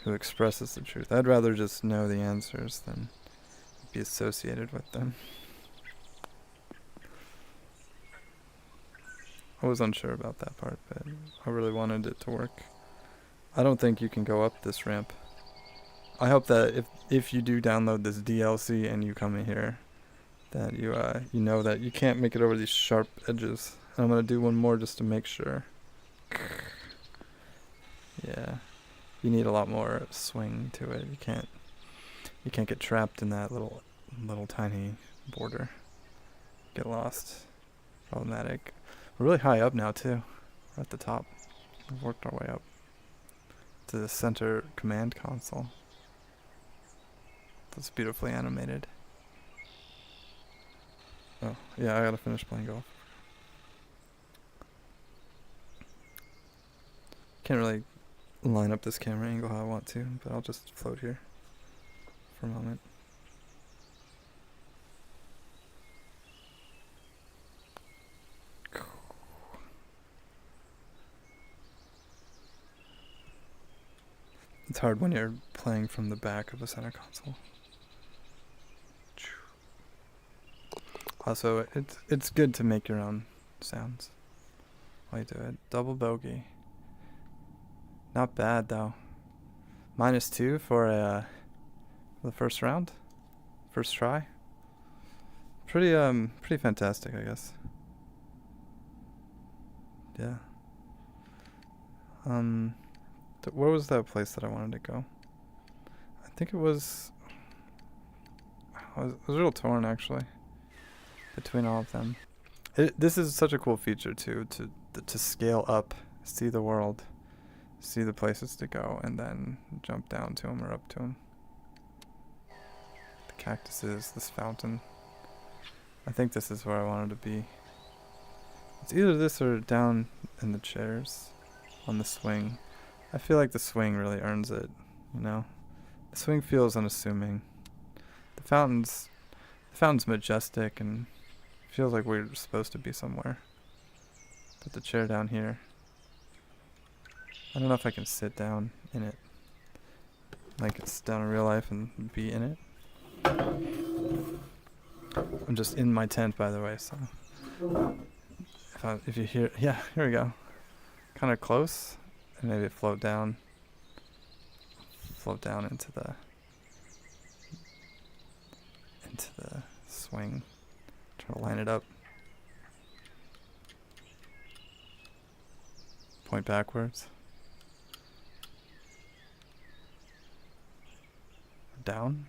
A: who expresses the truth. I'd rather just know the answers than be associated with them. I was unsure about that part, but I really wanted it to work. I don't think you can go up this ramp. I hope that if you do download this DLC and you come in here, that you know that you can't make it over these sharp edges. And I'm gonna do one more just to make sure. Yeah, you need a lot more swing to it. You can't get trapped in that little tiny border. Get lost. Problematic. We're really high up now too. We're at the top. We've worked our way up to the center command console. That's beautifully animated. Oh, yeah, I gotta finish playing golf. Can't really line up this camera angle how I want to, but I'll just float here for a moment. It's hard when you're playing from the back of a center console. Also, it's good to make your own sounds while you do it. Double bogey. Not bad though. -2 for the first round, first try. Pretty fantastic, I guess. Yeah. Where was that place that I wanted to go? I think it was. I was real torn actually between all of them. This is such a cool feature too, to scale up, see the world, see the places to go, and then jump down to them or up to them. The cactuses, this fountain. I think this is where I wanted to be. It's either this or down in the chairs on the swing. I feel like the swing really earns it, you know? The swing feels unassuming. The fountain's majestic and feels like we're supposed to be somewhere. But the chair down here, I don't know if I can sit down in it. Like it's down in real life and be in it. I'm just in my tent, by the way, so if you hear, yeah, here we go. Kind of close, and maybe float down into the swing. Try to line it up. Point backwards. Down.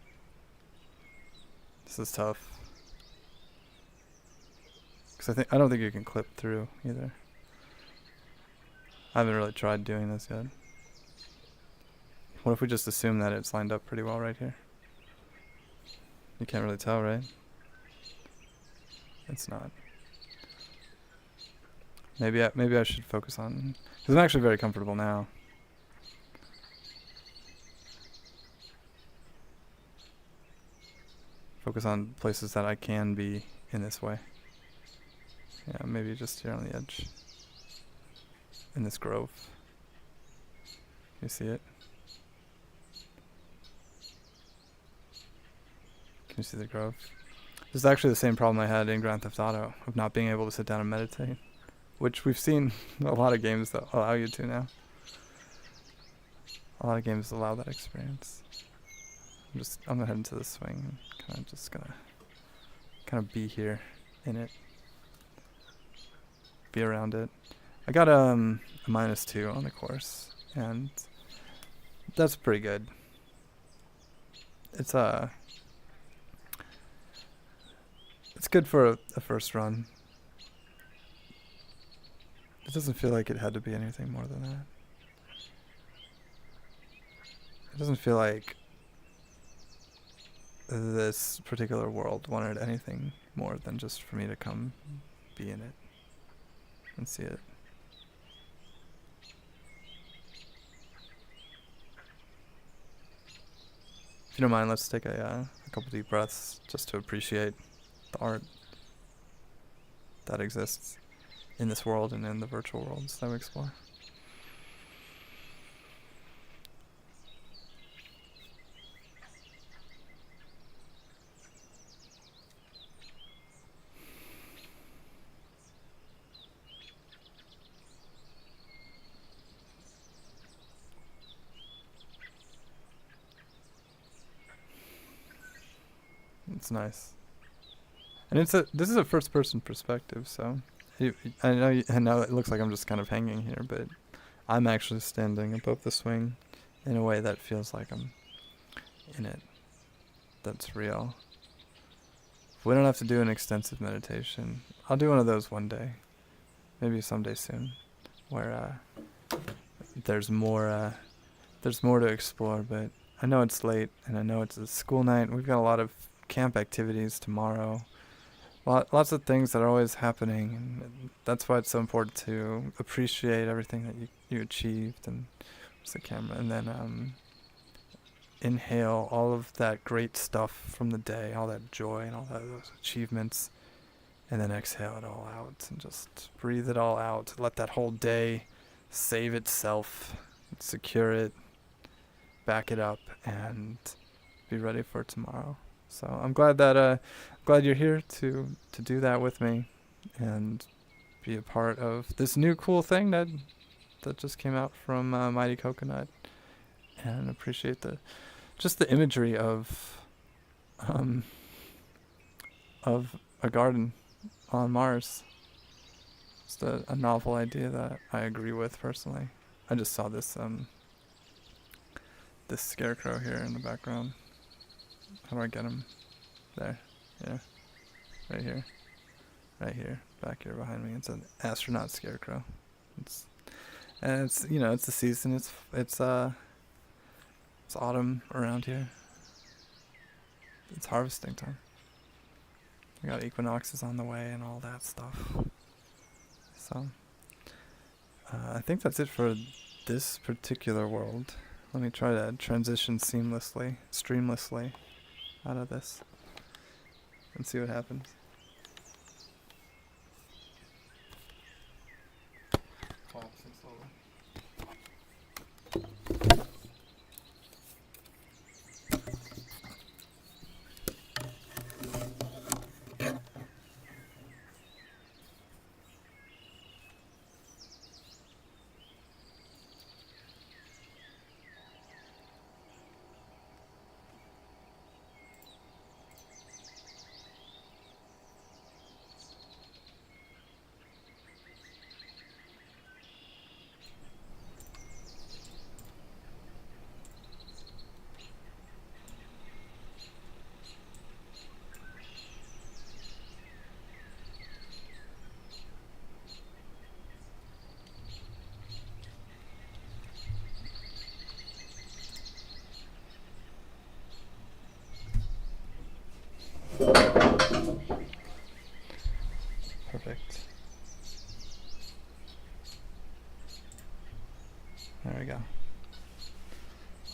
A: This is tough. Because I don't think you can clip through either. I haven't really tried doing this yet. What if we just assume that it's lined up pretty well right here? You can't really tell, right? It's not. Maybe I should focus on, because I'm actually very comfortable now. Focus on places that I can be in this way. Yeah, maybe just here on the edge. In this grove. Can you see it? Can you see the grove? This is actually the same problem I had in Grand Theft Auto, of not being able to sit down and meditate. Which we've seen a lot of games that allow you to now. A lot of games allow that experience. I'm gonna head into the swing and kind of be here in it. Be around it. I got a -2 on the course, and that's pretty good. It's good for a first run. It doesn't feel like it had to be anything more than that. It doesn't feel like this particular world wanted anything more than just for me to come be in it and see it. If you don't mind, let's take a couple deep breaths just to appreciate the art that exists in this world and in the virtual worlds that we explore. It's nice. And this is a first person perspective, so I know it looks like I'm just kind of hanging here, but I'm actually standing above the swing in a way that feels like I'm in it. That's real. We don't have to do an extensive meditation. I'll do one of those one day. Maybe someday soon, where there's more to explore, but I know it's late and I know it's a school night. We've got a lot of camp activities tomorrow. Lots of things that are always happening, and that's why it's so important to appreciate everything that you achieved, and just the camera, and then inhale all of that great stuff from the day, all that joy and all those achievements, and then exhale it all out and just breathe it all out. Let that whole day save itself, secure it, back it up, and be ready for tomorrow. So I'm glad that glad you're here to do that with me and be a part of this new cool thing that just came out from Mighty Coconut, and appreciate the imagery of a garden on Mars. Just a novel idea that I agree with personally. I just saw this this scarecrow here in the background. How do I get him? There. Yeah. Right here. Right here. Back here behind me. It's an astronaut scarecrow. It's the season. It's autumn around here. It's harvesting time. We got equinoxes on the way and all that stuff. So I think that's it for this particular world. Let me try to transition streamlessly out of this and see what happens. Collapsing slowly. Perfect. There we go.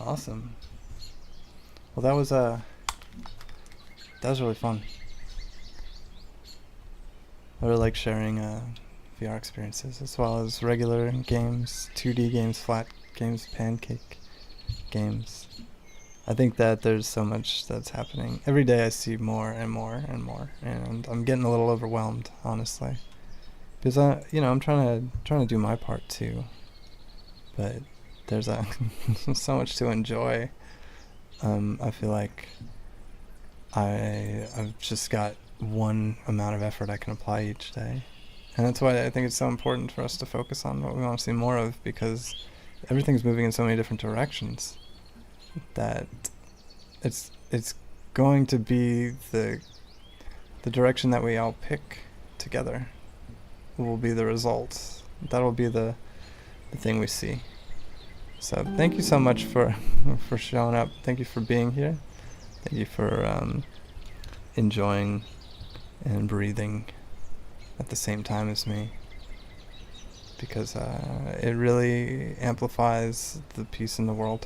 A: Awesome. Well, that was really fun. I really like sharing VR experiences as well as regular games, 2D games, flat games, pancake games. I think that there's so much that's happening. Every day I see more and more and more, and I'm getting a little overwhelmed, honestly. Because I'm trying to do my part too. But there's so much to enjoy. I feel like I've just got one amount of effort I can apply each day. And that's why I think it's so important for us to focus on what we want to see more of, because everything's moving in so many different directions that it's going to be the direction that we all pick together will be the results. That'll be the thing we see. So thank you so much for for showing up. Thank you for being here. Thank you for enjoying and breathing at the same time as me, because it really amplifies the peace in the world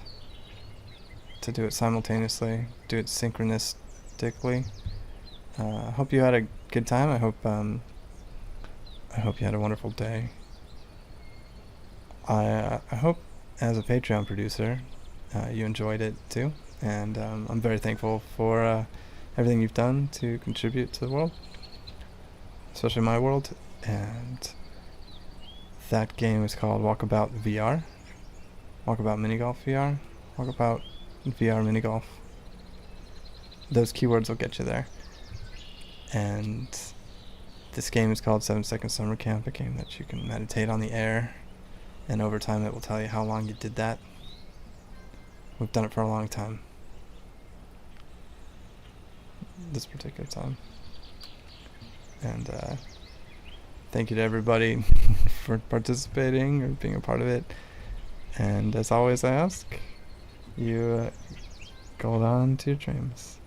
A: to do it simultaneously, do it synchronistically. I hope you had a good time. I hope you had a wonderful day. I hope, as a Patreon producer, you enjoyed it too, and I'm very thankful for everything you've done to contribute to the world, especially my world. And that game is called Walkabout VR, Walkabout Mini Golf VR, Walkabout VR Mini Golf. Those keywords will get you there. And this game is called 7 Second Summer Camp, a game that you can meditate on the air, and over time it will tell you how long you did that. We've done it for a long time, this particular time. And thank you to everybody for participating or being a part of it. And as always, I ask you, go on to your dreams.